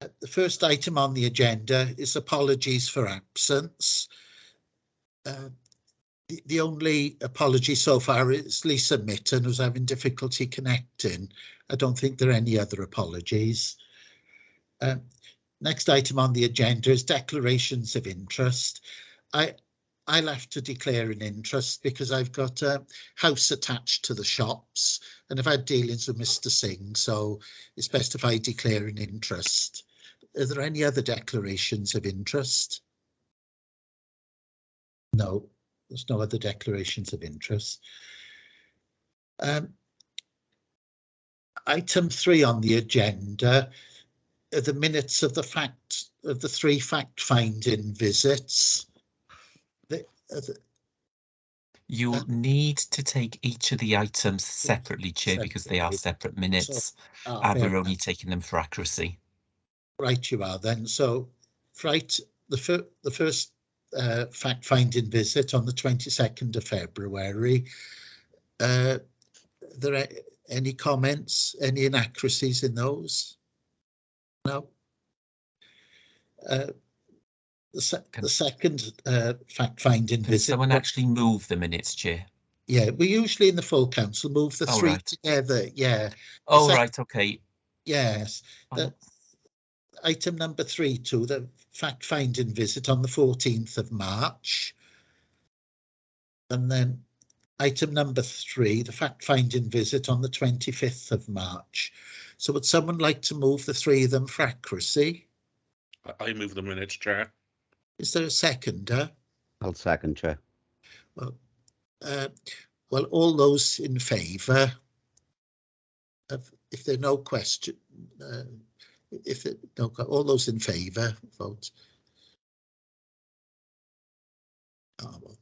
The first item on the agenda is apologies for absence. The only apology so far is Lisa Mitten, who's having difficulty connecting. I don't think there are any other apologies. Next item on the agenda is declarations of interest. I'll have to declare an interest because I've got a house attached to the shops and I've had dealings with Mr. Singh, so it's best if I declare an interest. Are there any other declarations of interest? No, there's no other declarations of interest. Item 3 on the agenda are the minutes of the 3 fact-finding visits. You'll need to take each of the items separately, Chair, because they are separate minutes, and we're only taking them for accuracy. Right, you are then. So, right, the first fact-finding visit on the 22nd of February. Are there any comments, any inaccuracies in those? No. The second fact-finding visit. Can someone actually move the minutes, Chair? Yeah, we usually in the full council move the three together. Yeah. Right, okay. Yes. Item number 3 to the fact-finding visit on the 14th of March. And then item number 3, the fact-finding visit on the 25th of March. So would someone like to move the 3 of them for accuracy? I move the minutes, Chair. Is there a seconder? I'll second, Chair. Well, all those in favour, if there are no questions, all those in favour, vote. Oh, well.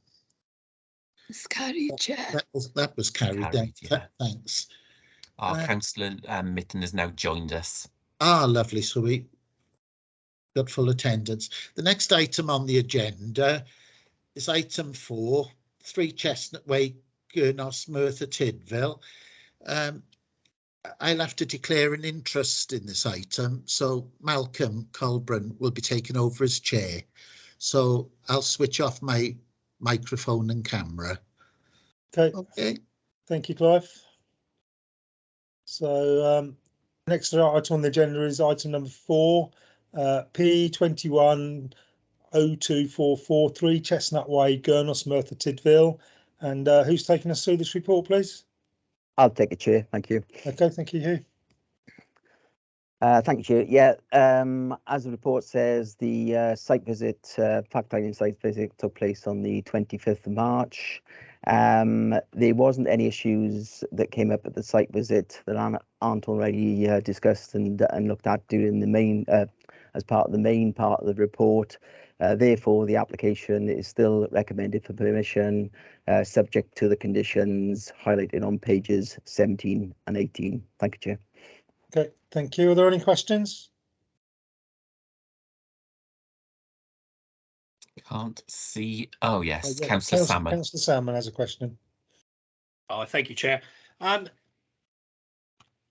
It's carried, Chair. That was carried then. Yeah. Thanks. Our Councillor Mitten has now joined us. Lovely. So we got full attendance. The next item on the agenda is item 4, 3 Chestnut Way, Gurnos, Merthyr Tydfil. I'll have to declare an interest in this item, so Malcolm Colburn will be taking over as chair. So I'll switch off my microphone and camera. Okay. Thank you, Clive. So next item on the agenda is item number 4, P210244, 3 Chestnut Way, Gurnos, Merthyr Tydfil. And who's taking us through this report, please? I'll take it, Chair. Thank you. Okay, thank you, Hugh. Thank you, Chair. Yeah, as the report says, the site visit, fact-finding site visit took place on the 25th of March. There wasn't any issues that came up at the site visit that aren't already discussed and looked at during the main, as part of the main part of the report. Therefore, the application is still recommended for permission, subject to the conditions highlighted on pages 17 and 18. Thank you, Chair. Okay, thank you. Are there any questions? Can't see. Oh, yes, Councillor Salmon. Councillor Salmon has a question. Thank you, Chair.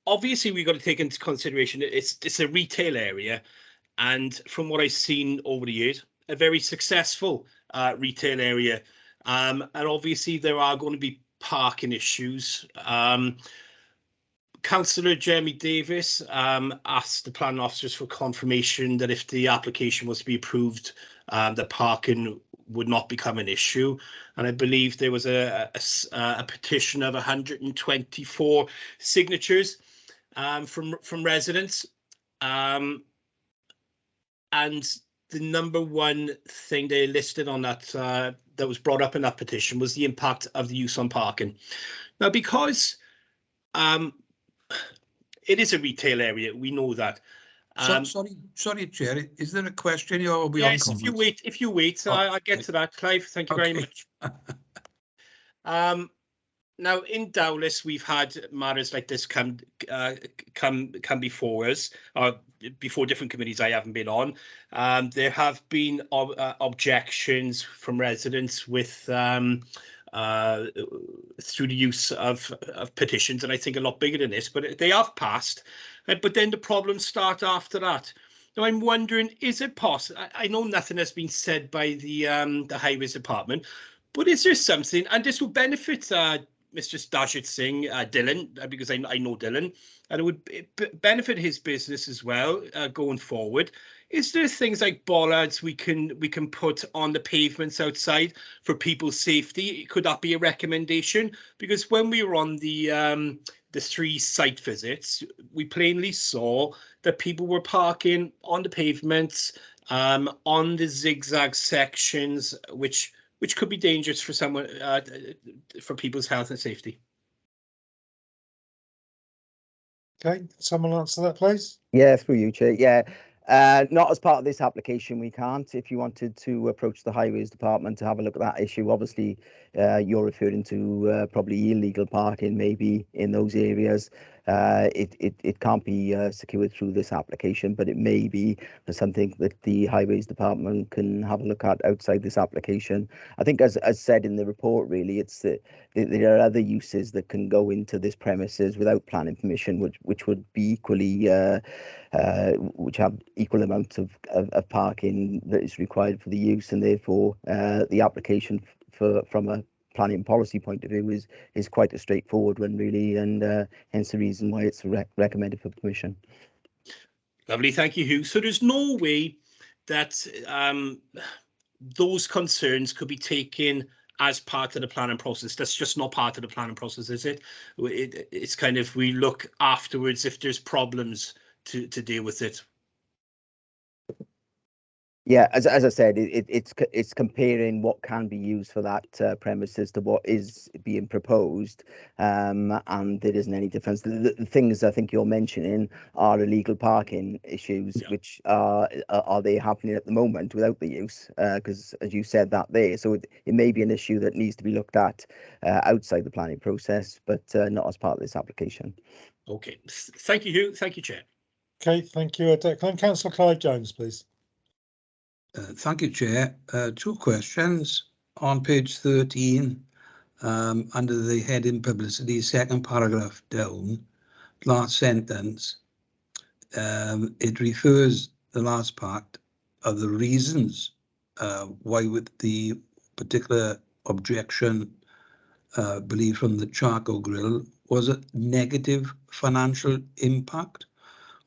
Obviously, we've got to take into consideration it's a retail area, and from what I've seen over the years, a very successful retail area. And obviously, there are going to be parking issues. Councillor Jeremy Davis asked the planning officers for confirmation that if the application was to be approved, the parking would not become an issue. And I believe there was a petition of 124 signatures from residents. And the number one thing they listed on that that was brought up in that petition was the impact of the use on parking. Now, because it is a retail area, we know that. Sorry, Chair. Is there a question? Yes, if you wait, I'll get to that, Clive. Thank you very much. Now, in Dowlais, we've had matters like this come before us, before different committees I haven't been on. There have been objections from residents with through the use of petitions, and I think a lot bigger than this, but they have passed. But then the problems start after that. Now, I'm wondering, is it possible? I know nothing has been said by the Highways Department, but is there something, and this will benefit Mr. Dashit Singh, Dylan, because I know Dylan, and it would benefit his business as well going forward. Is there things like bollards we can put on the pavements outside for people's safety? Could that be a recommendation? Because when we were on the 3 site visits, we plainly saw that people were parking on the pavements, on the zigzag sections, which could be dangerous for someone, for people's health and safety. Okay, someone answer that, please. Yeah, through you, Chair. Yeah. Not as part of this application, we can't. If you wanted to approach the Highways Department to have a look at that issue, obviously you're referring to probably illegal parking maybe in those areas. It can't be secured through this application, but it may be something that the Highways Department can have a look at outside this application. I think, as said in the report, really, it's that there are other uses that can go into this premises without planning permission, which would be equally which have equal amounts of parking that is required for the use, and therefore the application from a planning policy point of view is quite a straightforward one, really, and hence the reason why it's recommended for permission. Lovely, thank you, Hugh. So there's no way that those concerns could be taken as part of the planning process. That's just not part of the planning process, is it? It's kind of, we look afterwards if there's problems to deal with it. Yeah, as I said, it's comparing what can be used for that premises to what is being proposed, and there isn't any difference. The things I think you're mentioning are illegal parking issues, yeah, which are they happening at the moment without the use? Because as you said that there, so it may be an issue that needs to be looked at outside the planning process, but not as part of this application. Okay, thank you, Hugh. Thank you, Chair. Okay, thank you, Declan. Councillor Clive Jones, please. Thank you, Chair. 2 questions. On page 13, under the heading publicity, second paragraph down, last sentence, it refers the last part of the reasons why would the particular objection believed from the charcoal grill was a negative financial impact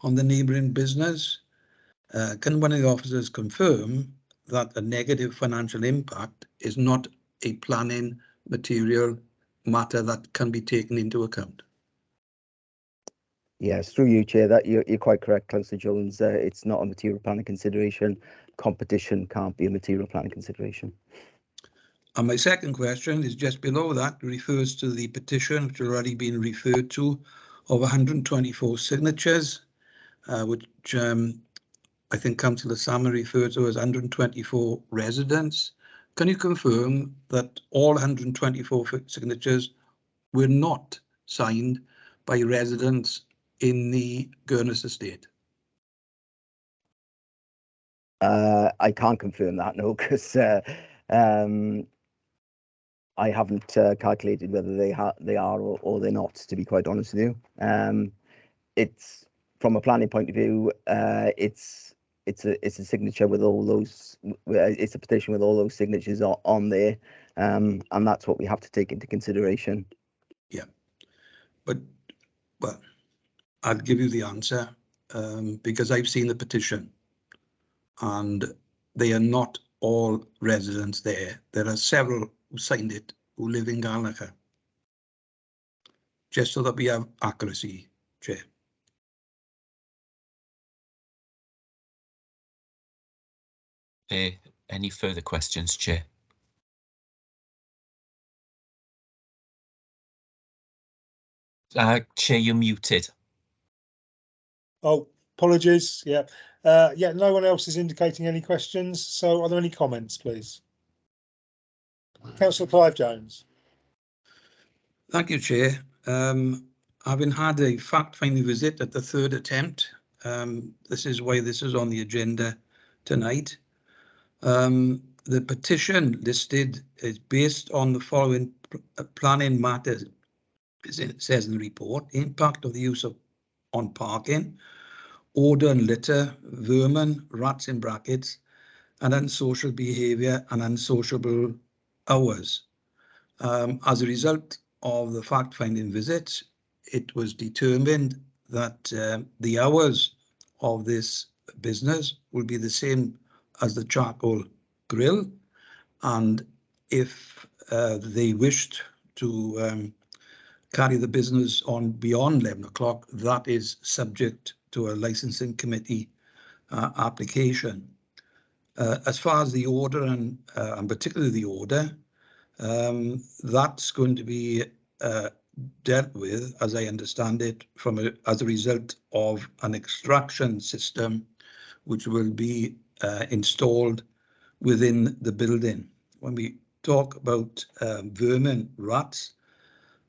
on the neighbouring business. Can one of the officers confirm that a negative financial impact is not a planning material matter that can be taken into account? Yes, through you, Chair, that you're quite correct, Councillor Jones. It's not a material planning consideration. Competition can't be a material planning consideration. And my second question is just below that, refers to the petition, which has already been referred to, of 124 signatures, which I think Councillor Salmon referred to as 124 residents. Can you confirm that all 124 signatures were not signed by residents in the Gurness estate? I can't confirm that, no, because I haven't calculated whether they are or they're not, to be quite honest with you. It's from a planning point of view, it's a signature with all those, it's a petition with all those signatures on there, and that's what we have to take into consideration. Yeah, but well, I'll give you the answer because I've seen the petition and they are not all residents there. There are several who signed it who live in Garnacha. Just so that we have accuracy, Chair. Any further questions, Chair? Chair, you're muted. Oh, apologies. Yeah. Yeah, no one else is indicating any questions. So are there any comments, please? Councillor Clive Jones. Thank you, Chair. Having had a fact-finding visit at the 3rd attempt, this is why this is on the agenda tonight. The petition listed is based on the following planning matters, as it says in the report: impact of the use on parking, odour and litter, vermin, rats in brackets, and unsocial behaviour and unsociable hours. As a result of the fact-finding visit, it was determined that the hours of this business will be the same as the charcoal grill, and if they wished to carry the business on beyond 11 o'clock, that is subject to a licensing committee application. As far as the order and particularly the order, that's going to be dealt with, as I understand it, as a result of an extraction system which will be installed within the building. When we talk about vermin, rats,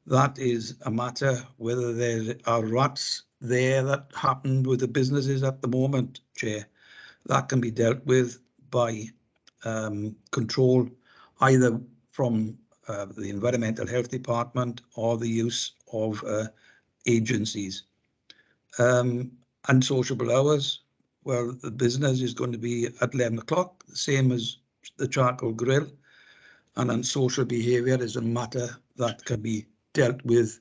that is a matter whether there are rats there that happened with the businesses at the moment, Chair. That can be dealt with by control, either from the Environmental Health Department or the use of agencies. Unsociable hours, well, the business is going to be at 11 o'clock, the same as the charcoal grill, and unsocial behaviour is a matter that can be dealt with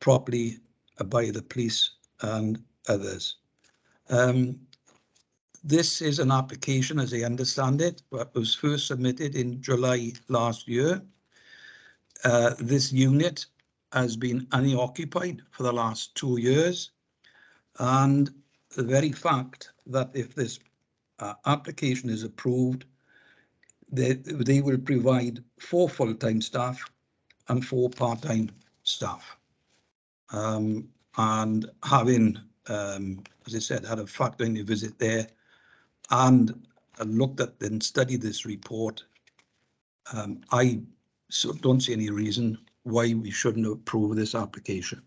properly by the police and others. This is an application, as I understand it, that was first submitted in July last year. This unit has been unoccupied for the last 2 years, and the very fact that if this application is approved, they will provide 4 full-time staff and 4 part-time staff. And having, as I said, had a fact-finding visit there and looked at and studied this report, I don't see any reason why we shouldn't approve this application.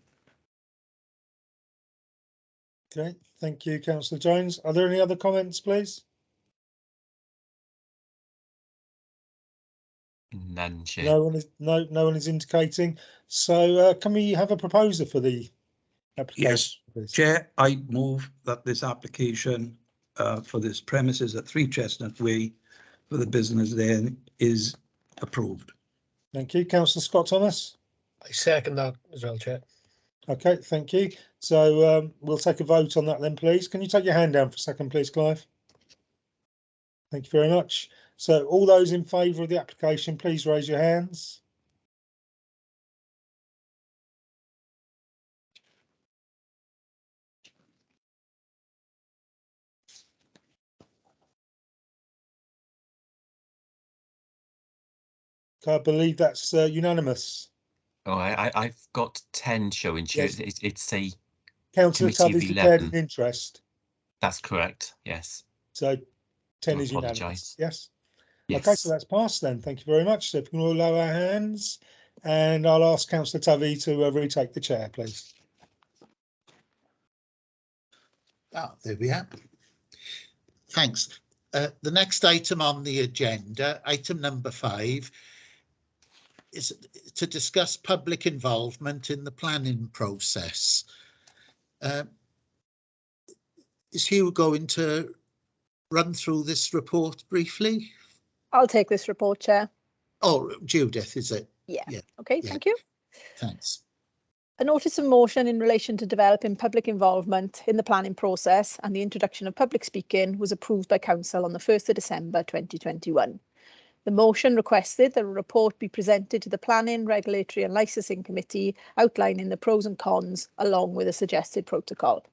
Okay, thank you, Councillor Jones. Are there any other comments, please? None, Chair. No one is indicating. So can we have a proposer for the application? Yes, please? Chair, I move that this application for this premises at 3 Chestnut Way for the business then is approved. Thank you. Councillor Scott Thomas? I second that as well, Chair. Okay, thank you. So we'll take a vote on that then, please. Can you take your hand down for a second, please, Clive? Thank you very much. So all those in favour of the application, please raise your hands. Okay, I believe that's unanimous. Oh, I've got 10 showing, Chair. Yes. It's a Councillor committee of Tubby's declared 11. an interest. That's correct, yes. So 10 I is apologise. unanimous. Yes. Yes. Okay, so that's passed then. Thank you very much. So if we can all lower our hands, and I'll ask Councillor Tubby to retake the chair, please. Oh, there we are. Thanks. The next item on the agenda, item number 5, is to discuss public involvement in the planning process. Is Hugh going to run through this report briefly? I'll take this report, Chair. Oh, Judith, is it? Yeah. Yeah. Okay, Yeah. thank you. Thanks. A notice of motion in relation to developing public involvement in the planning process and the introduction of public speaking was approved by Council on the 1st of December 2021. The motion requested that a report be presented to the Planning, Regulatory and Licensing Committee outlining the pros and cons along with a suggested protocol.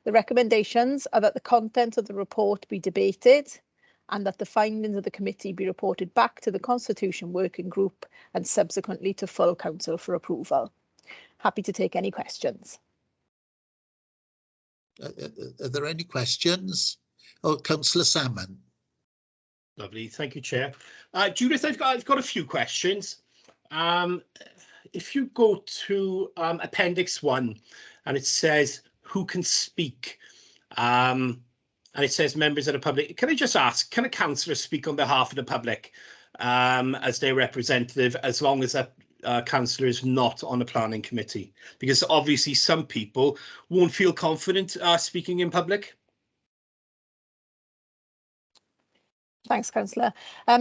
The recommendations are that the content of the report be debated and that the findings of the committee be reported back to the Constitution Working Group and subsequently to full council for approval. Happy to take any questions. Are there any questions? Oh, Councillor Salmon. Lovely, thank you, Chair. Judith, I've got a few questions. If you go to Appendix 1 and it says who can speak, and it says members of the public, can I just ask, can a councillor speak on behalf of the public as their representative, as long as that councillor is not on the planning committee? Because obviously some people won't feel confident speaking in public. Thanks, Councillor.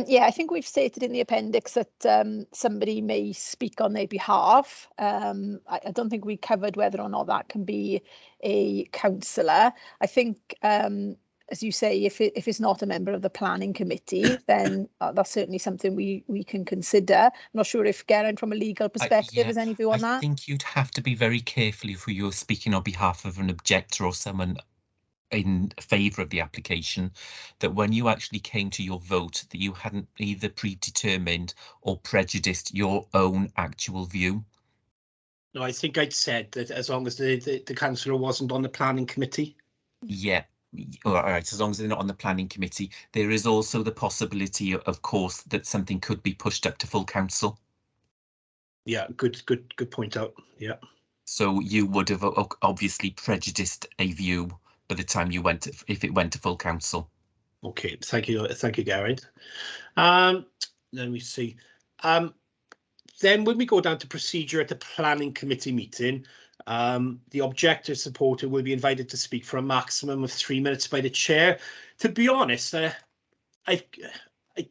Yeah, I think we've stated in the appendix that somebody may speak on their behalf. I don't think we covered whether or not that can be a councillor. I think, as you say, if it's not a member of the planning committee, then that's certainly something we can consider. I'm not sure if, Geraint, from a legal perspective, has any view on that? I think you'd have to be very careful if you're speaking on behalf of an objector or someone in favour of the application, that when you actually came to your vote, that you hadn't either predetermined or prejudiced your own actual view. No, I think I'd said that as long as the councillor wasn't on the planning committee. Yeah, all right, as long as they're not on the planning committee. There is also the possibility, of course, that something could be pushed up to full council. Yeah, good point out. Yeah. So you would have obviously prejudiced a view by the time you went, if it went to full council. Okay, thank you, Geraint. Let me see. Then when we go down to procedure at the planning committee meeting, the objector supporter will be invited to speak for a maximum of 3 minutes by the chair. To be honest, I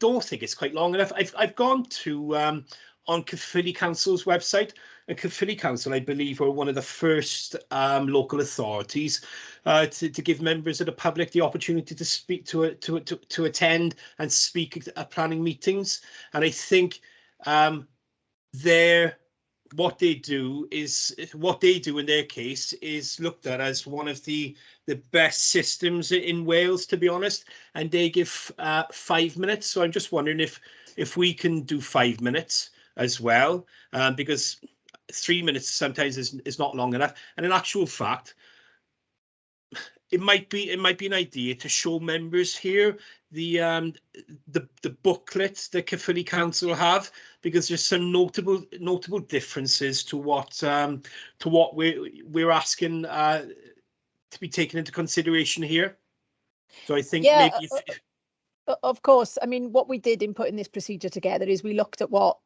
don't think it's quite long enough. I've gone to on Caerphilly Council's website, and Caerphilly Council, I believe, were one of the first local authorities to give members of the public the opportunity to speak, to attend and speak at planning meetings. And I think what they do in their case is looked at as one of the best systems in Wales, to be honest, and they give 5 minutes. So I'm just wondering if we can do 5 minutes as well, because 3 minutes sometimes is not long enough. And in actual fact, it might be an idea to show members here the booklet that Caerphilly Council have, because there's some notable differences to what we're asking to be taken into consideration here. So I think maybe of course, I mean, what we did in putting this procedure together is we looked at what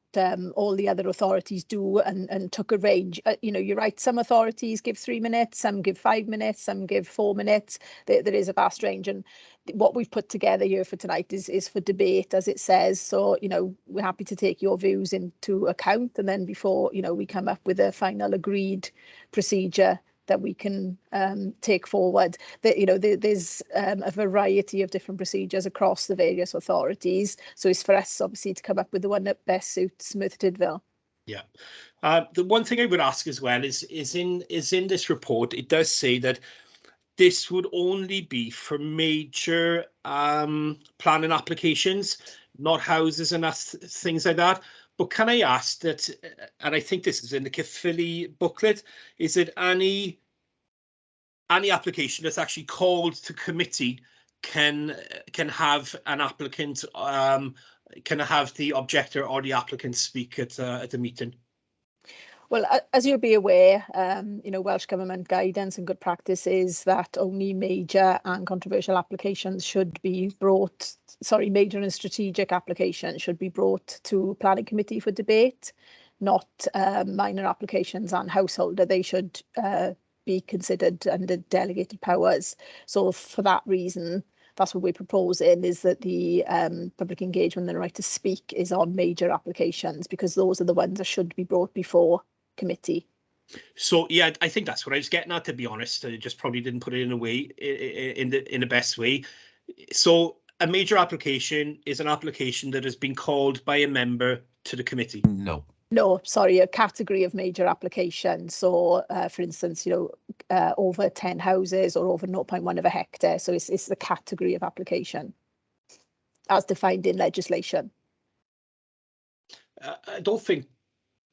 all the other authorities do and took a range. You know, you're right, some authorities give 3 minutes, some give 5 minutes, some give 4 minutes. There is a vast range, and what we've put together here for tonight is for debate, as it says. So, you know, we're happy to take your views into account, and then before, you know, we come up with a final agreed procedure that we can take forward. That, you know, there's a variety of different procedures across the various authorities. So it's for us, obviously, to come up with the one that best suits Merthyr Tydfil. Yeah. The one thing I would ask as well is in this report, it does say that this would only be for major planning applications, not houses and things like that. But can I ask that, and I think this is in the Caerphilly booklet, is it any application that's actually called to committee can have an applicant, can have the objector or the applicant speak at the meeting? Well, as you'll be aware, you know, Welsh Government guidance and good practice is that only major and controversial applications should be brought, major and strategic applications should be brought to planning committee for debate, not minor applications and householder. They should be considered under delegated powers. So for that reason, that's what we're proposing, is that the public engagement and the right to speak is on major applications, because those are the ones that should be brought before committee. So yeah, I think that's what I was getting at, to be honest. I just probably didn't put it in a way, in the best way. So a major application is an application that has been called by a member to the committee. No, sorry, a category of major application. So, for instance, you know, over 10 houses or over 0.1 of a hectare. So it's the category of application as defined in legislation. I don't think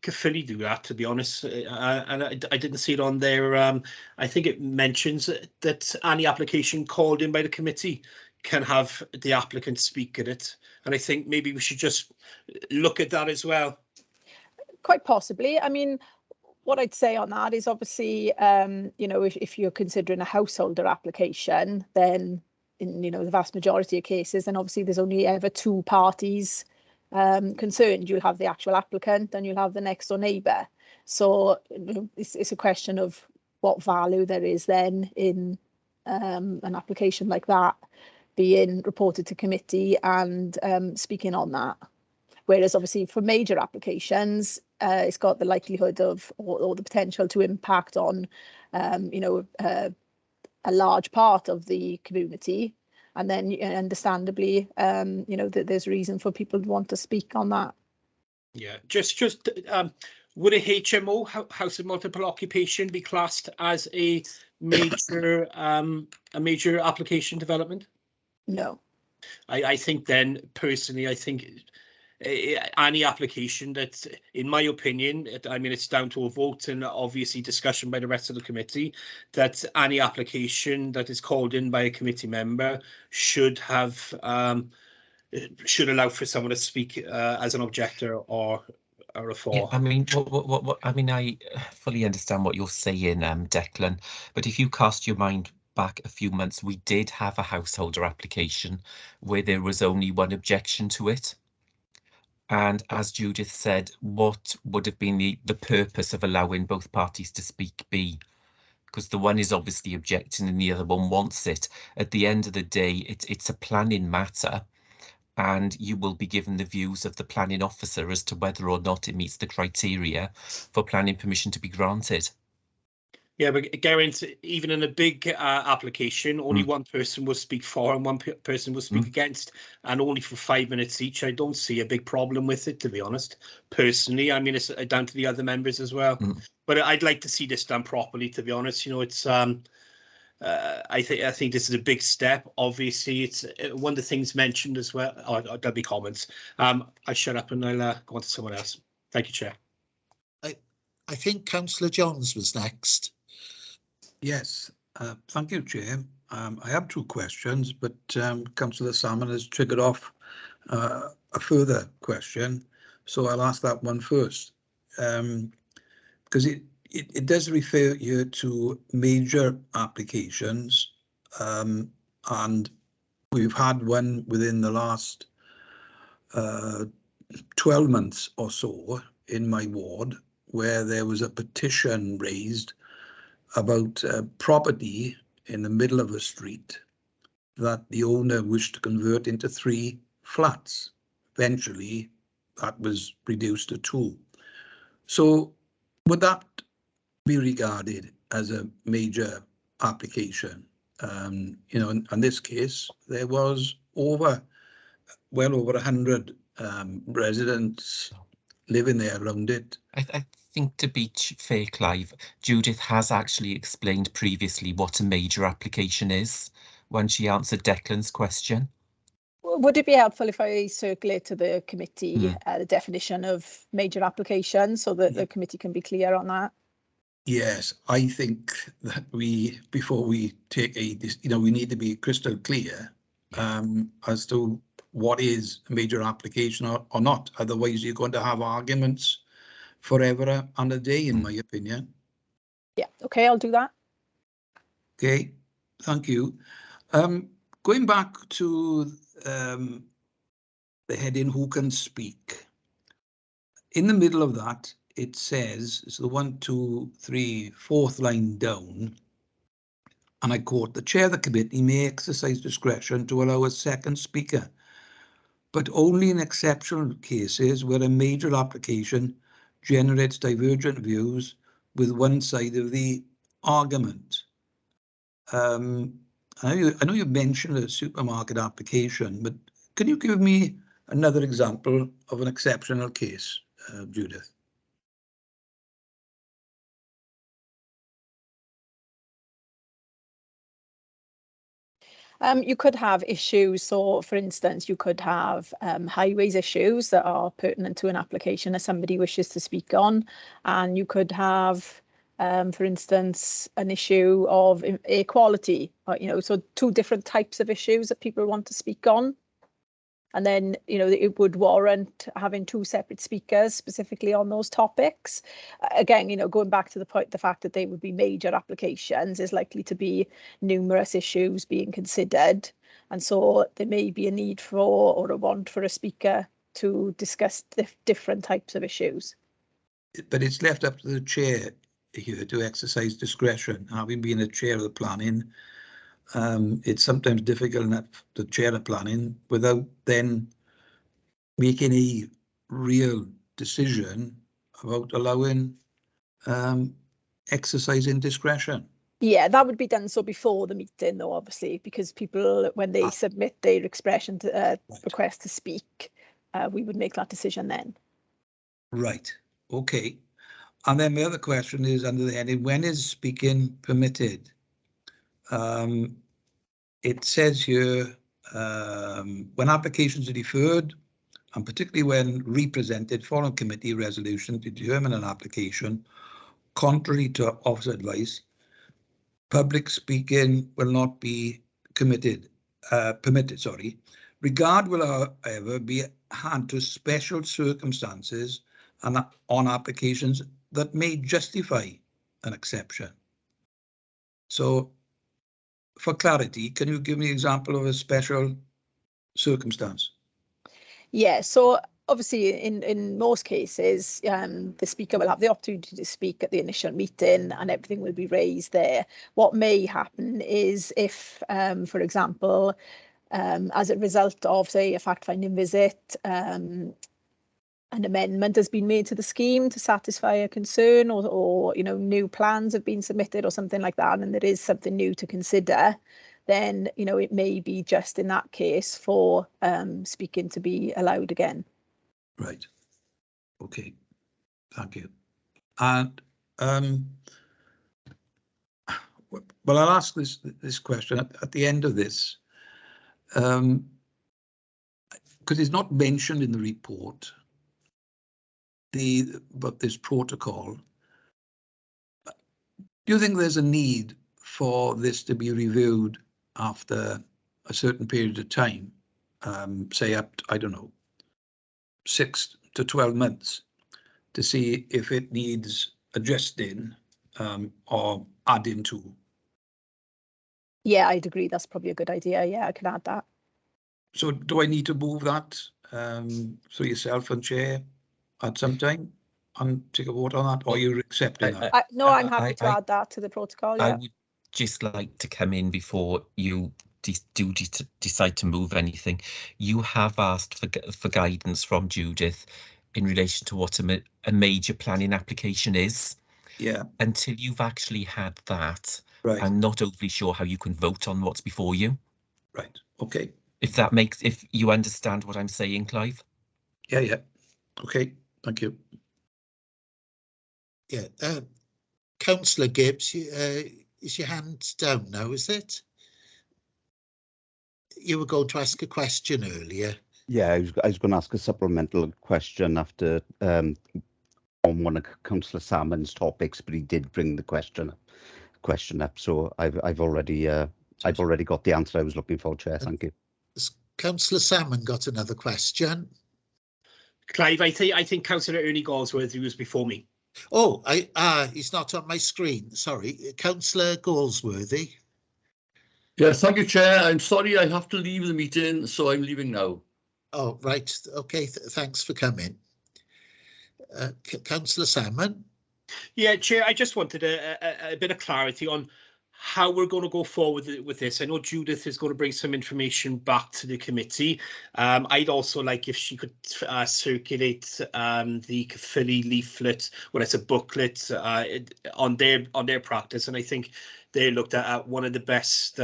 Caerphilly do that, to be honest, and I didn't see it on there. I think it mentions that any application called in by the committee can have the applicant speak at it, and I think maybe we should just look at that as well. Quite possibly. I mean, what I'd say on that is obviously, you know, if you're considering a householder application, then in, you know, the vast majority of cases, then obviously there's only ever 2 parties concerned, you'll have the actual applicant and you'll have the next door neighbour. So it's a question of what value there is then in an application like that being reported to committee and speaking on that. Whereas obviously for major applications, it's got the likelihood of or the potential to impact on, a large part of the community. And then understandably, that there's reason for people to want to speak on that. Yeah, just would a HMO, house of multiple occupation, be classed as a major application development? No. I think then personally, I think any application that, in my opinion, I mean, it's down to a vote and obviously discussion by the rest of the committee, that any application that is called in by a committee member should have should allow for someone to speak as an objector or a for. Yeah, I mean, what I mean, I fully understand what you're saying, Declan, but if you cast your mind back a few months, we did have a householder application where there was only one objection to it. And as Judith said, what would have been the purpose of allowing both parties to speak be? Because the one is obviously objecting and the other one wants it. At the end of the day, it's a planning matter, and you will be given the views of the planning officer as to whether or not it meets the criteria for planning permission to be granted. Yeah, but guarantee, even in a big application, only one person will speak for and one person will speak against, and only for 5 minutes each. I don't see a big problem with it, to be honest. Personally, I mean, it's down to the other members as well. But I'd like to see this done properly, to be honest. It's I think this is a big step. Obviously, it's one of the things mentioned as well. There'll be comments. I shut up and I'll go on to someone else. Thank you, Chair. I think Councillor Johns was next. Yes, thank you, Chair. I have two questions, but Councillor Salmon has triggered off a further question, so I'll ask that one first, because it does refer here to major applications, and we've had one within the last 12 months or so in my ward where there was a petition raised about property in the middle of a street that the owner wished to convert into 3 flats. Eventually, that was reduced to 2. So would that be regarded as a major application? In this case, there was well over 100 residents living there around it. I think, to be fair, Clive, Judith has actually explained previously what a major application is when she answered Declan's question. Would it be helpful if I circulate to the committee the definition of major application so that the committee can be clear on that? Yes, I think that before we take we need to be crystal clear as to what is a major application or not. Otherwise, you're going to have arguments forever and a day, in my opinion. Yeah, okay, I'll do that. Okay, thank you. Going back to the heading, who can speak? In the middle of that, it says, it's the 1, 2, 3, 4th line down, and I quote, the chair of the committee may exercise discretion to allow a second speaker, but only in exceptional cases where a major application generates divergent views with one side of the argument. I know you mentioned a supermarket application, but can you give me another example of an exceptional case, Judith? You could have issues. So, for instance, you could have highways issues that are pertinent to an application that somebody wishes to speak on. And you could have, for instance, an issue of air quality, so 2 different types of issues that people want to speak on. And then, it would warrant having 2 separate speakers specifically on those topics. Again, going back to the fact that they would be major applications, there's likely to be numerous issues being considered. And so there may be a need for or a want for a speaker to discuss different types of issues. But it's left up to the chair here to exercise discretion. Having been a chair of the planning, it's sometimes difficult enough to chair the planning without then making a real decision about allowing exercising discretion. Yeah, that would be done so before the meeting, though, obviously, because people, when they submit their expression to request to speak, we would make that decision then. Right. Okay. And then my other question is under the heading, when is speaking permitted? It says here, when applications are deferred, and particularly when represented, following committee resolution to determine an application, contrary to officer advice, public speaking will not be permitted. Regard will, however, be had to special circumstances and on applications that may justify an exception. So, for clarity, can you give me an example of a special circumstance? Yeah, so obviously in most cases, the speaker will have the opportunity to speak at the initial meeting and everything will be raised there. What may happen is if, for example, as a result of, say, a fact-finding visit, an amendment has been made to the scheme to satisfy a concern, or you know, new plans have been submitted or something like that, and there is something new to consider, then you know, it may be just in that case for speaking to be allowed again. Right. Okay. Thank you. And well, I'll ask this question at the end of this, because it's not mentioned in the report. But this protocol, do you think there's a need for this to be reviewed after a certain period of time, say up to, I don't know, 6 to 12 months, to see if it needs adjusting or adding to? Yeah, I'd agree. That's probably a good idea. Yeah, I can add that. So do I need to move that through yourself and chair at some time and take a vote on that, or you're accepting that? No, I'm happy to add that to the protocol. Yeah. I would just like to come in before you decide to move anything. You have asked for guidance from Judith in relation to what a major planning application is. Yeah. Until you've actually had that, right. I'm not overly sure how you can vote on what's before you. Right. Okay. If you understand what I'm saying, Clive. Yeah. Okay. Thank you. Yeah. Councillor Gibbs, is your hand down now, is it? You were going to ask a question earlier. Yeah, I was going to ask a supplemental question after on one of Councillor Salmon's topics, but he did bring the question up. So I've already got the answer I was looking for, Chair. Thank you. Has Councillor Salmon got another question? Clive, I think Councillor Ernie Galsworthy was before me. Oh, he's not on my screen. Sorry, Councillor Galsworthy. Yes, thank you, Chair. I'm sorry I have to leave the meeting, so I'm leaving now. Oh, right. Okay, thanks for coming. Councillor Salmon. Yeah, Chair, I just wanted a bit of clarity on how we're going to go forward with this. I know Judith is going to bring some information back to the committee. I'd also like if she could circulate the Caerphilly leaflet, well, it's a booklet on their practice, and I think they looked at one of the best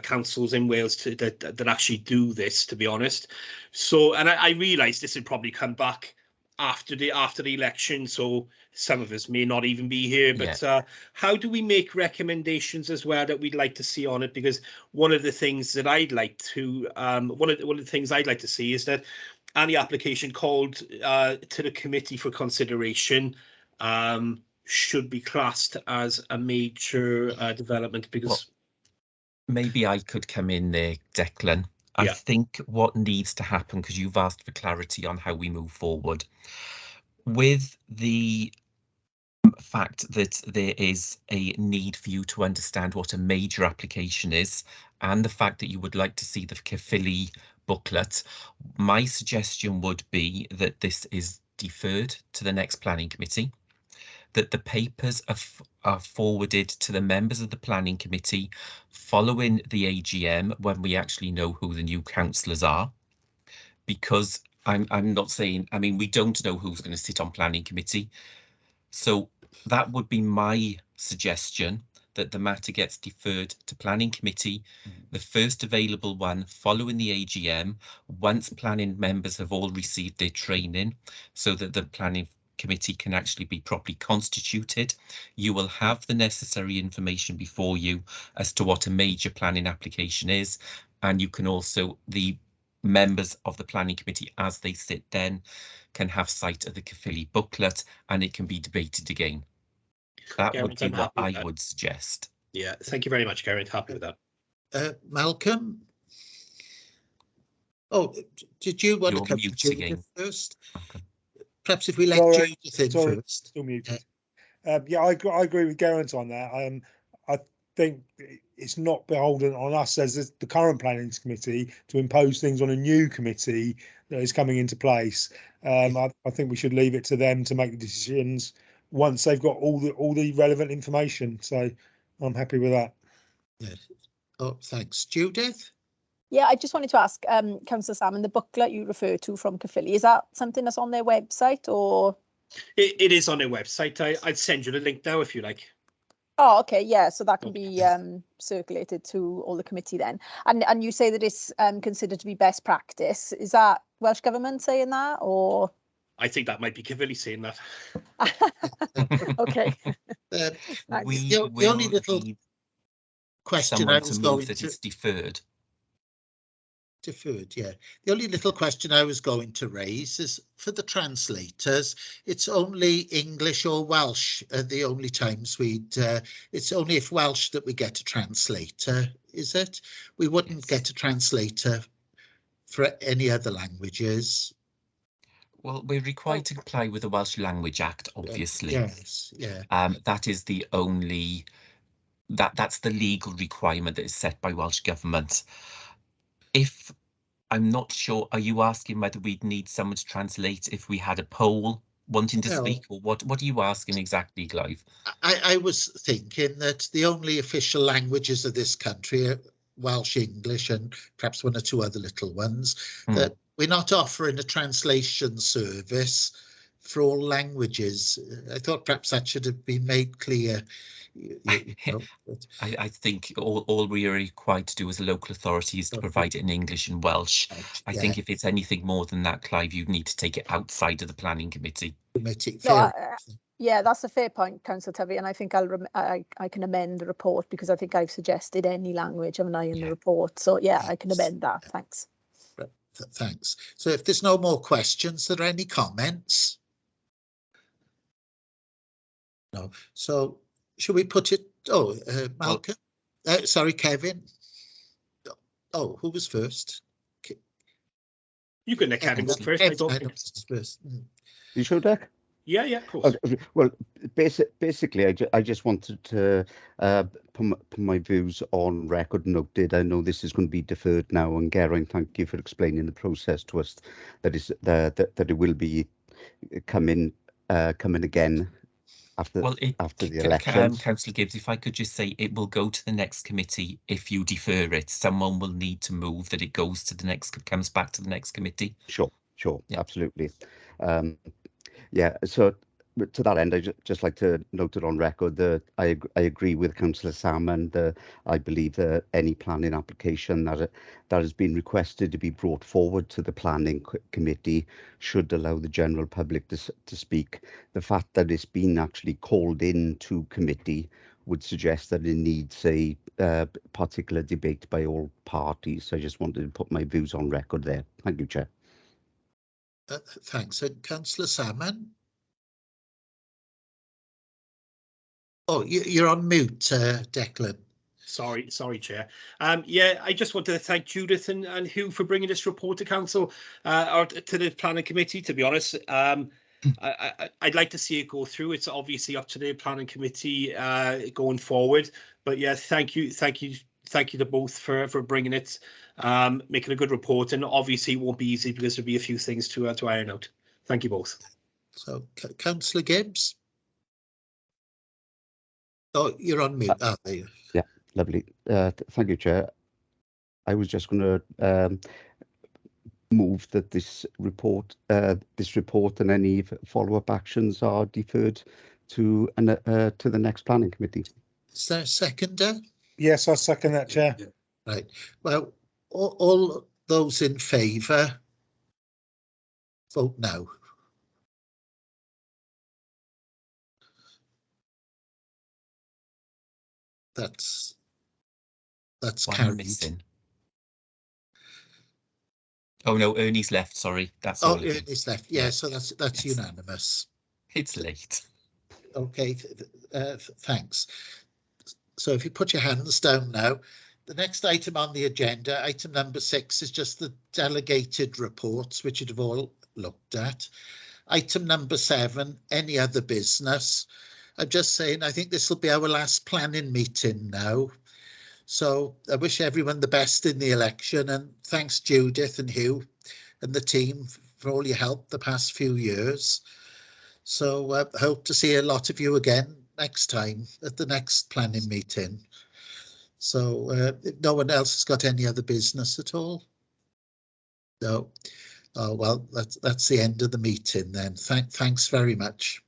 councils in Wales that actually do this, to be honest. So, and I realise this would probably come back after the election, so some of us may not even be here, but how do we make recommendations as well that we'd like to see on it? Because one of the things that I'd like to one of the things I'd like to see is that any application called to the committee for consideration should be classed as a major development. Because maybe I could come in there, Declan. I think what needs to happen, because you've asked for clarity on how we move forward, with the fact that there is a need for you to understand what a major application is, and the fact that you would like to see the Caerphilly booklet. My suggestion would be that this is deferred to the next planning committee, that the papers are forwarded to the members of the planning committee following the AGM when we actually know who the new councillors are. Because I'm not saying, I mean, we don't know who's going to sit on planning committee. So that would be my suggestion, that the matter gets deferred to planning committee, the first available one following the AGM, once planning members have all received their training, so that the planning committee can actually be properly constituted. You will have the necessary information before you as to what a major planning application is, and you can also, the members of the planning committee as they sit then, can have sight of the Caerphilly booklet and it can be debated again. That would be what I would suggest. Yeah, thank you very much, Geraint. Happy with that. Malcolm? Oh, did you want You're to come mute to again. first? Okay. Perhaps if we let Judith in first. Still muted. Yeah, I agree with Geraint on that. I think it's not beholden on us as the current planning committee to impose things on a new committee that is coming into place. I think we should leave it to them to make the decisions once they've got all the relevant information. So I'm happy with that. Yeah. Oh, thanks. Judith? Yeah, I just wanted to ask, Councillor Salmon, the booklet you refer to from Caerphilly, is that something that's on their website or? It is on their website. I'd send you the link now if you like. Oh, okay, yeah, so that can be circulated to all the committee then. And you say that it's considered to be best practice. Is that Welsh Government saying that, or? I think that might be Caerphilly saying that. Okay. The only little question I was going that to it's deferred. Deferred, yeah. The only little question I was going to raise is for the translators, it's only English or Welsh are the only times it's only if Welsh that we get a translator, is it? We wouldn't get a translator for any other languages. Well, we're required to comply with the Welsh Language Act, obviously. Yes, yeah. That is the only, that's the legal requirement that is set by Welsh Government. If I'm not sure, are you asking whether we'd need someone to translate if we had a poll wanting to speak, or what are you asking exactly, Clive? I was thinking that the only official languages of this country are Welsh, English, and perhaps one or two other little ones, that we're not offering a translation service for all languages. I thought perhaps that should have been made clear. I think all we are required to do as a local authority is to provide it in English and Welsh. I think if it's anything more than that, Clive, you'd need to take it outside of the planning committee. Yeah, that's a fair point, Councillor Tubby, and I think I can amend the report because I think I've suggested any language, haven't I, in the report. So yeah, I can amend that. Thanks. Thanks. So if there's no more questions, are there any comments? No. So should we put it? Oh, Malcolm. Sorry, Kevin. Oh, who was first? You can let Kevin go first. I don't. First. You sure, Dick? Yeah, of course. Well, basically, I just wanted to put my views on record noted. I know this is going to be deferred now, and Geraint, thank you for explaining the process to us. That it will be coming again after the elections. Councillor Gibbs, if I could just say, it will go to the next committee if you defer it. Someone will need to move that it goes to the next, comes back to the next committee. Sure, yeah. Absolutely. Yeah, so to that end, I'd just like to note it on record that I agree with Councillor Salmon. I believe that any planning application that has been requested to be brought forward to the planning committee should allow the general public to speak. The fact that it's been actually called in to committee would suggest that it needs a particular debate by all parties. So I just wanted to put my views on record there. Thank you, Chair. Thanks. And Councillor Salmon? Oh, you're on mute, Declan. Sorry, Chair. Yeah, I just wanted to thank Judith and Hugh for bringing this report to council or to the planning committee. To be honest, I'd like to see it go through. It's obviously up to the planning committee going forward. But yeah, thank you thank you to both for bringing it, making a good report, and obviously it won't be easy because there'll be a few things to iron out. Thank you both. So, Councillor Gibbs? Oh, you're on mute. There you. Yeah, lovely. Thank you, Chair. I was just going to move that this report and any follow-up actions are deferred to the next planning committee. Is there a seconder? Yes, I second that, Chair. Right. Well, all those in favour, vote now. That's carried. Missing. Oh no, Ernie's left. Sorry, that's all. Oh, Ernie's left. Yeah, so that's yes. Unanimous. It's late. Okay, thanks. So if you put your hands down now, the next item on the agenda, item number 6, is just the delegated reports, which you'd have all looked at. Item number 7, any other business. I'm just saying, I think this will be our last planning meeting now. So I wish everyone the best in the election, and thanks Judith and Hugh and the team for all your help the past few years. So hope to see a lot of you again next time at the next planning meeting. So if no one else has got any other business at all? No. Oh, well, that's the end of the meeting then. Thanks very much.